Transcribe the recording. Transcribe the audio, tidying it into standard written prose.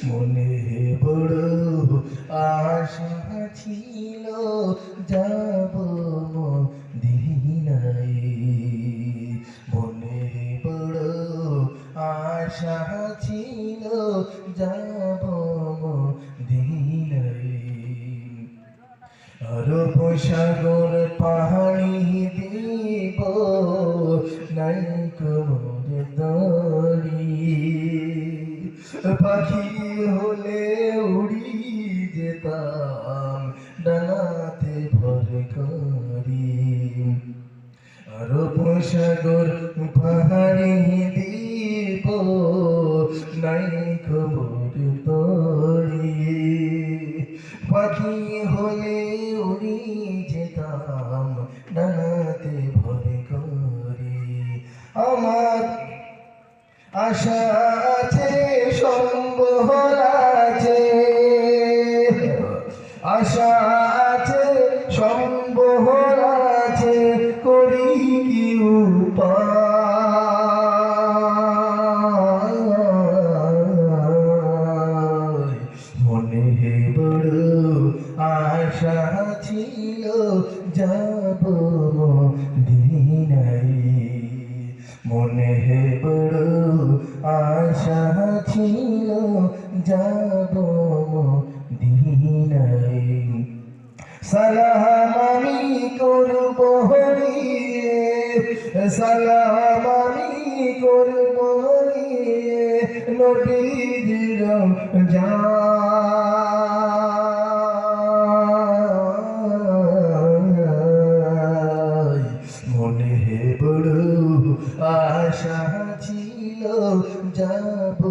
মনে বড় আশা ছিল যাব মদিনায়। মনে বড় আশা ছিল যাব মদিনায়। আরব সাগর পাহাড়ি দিব নাই কোমর দড়ি। পাখি হলে উড়ি যেতাম ডানাতে ভর করি। আরব সাগর পাহাড়ি দিব নাই কোমর দড়ি। পাখি হলে উড়ি যেতাম ডানাতে ভরে করি। আমার আশা আছে সম্বল আছে, আশা আছে সম্বল আছে, করি কি উপায়। মনে বড় আশা ছিল যাব মদিনায়। মনে বড় আশা ছিল যাব মদিনায়। সালাম আমি করব হরিয়ে, সালাম আমি করব হরিয়ে নবীজির রওজায়। মনে বড় আশা ছিল যাব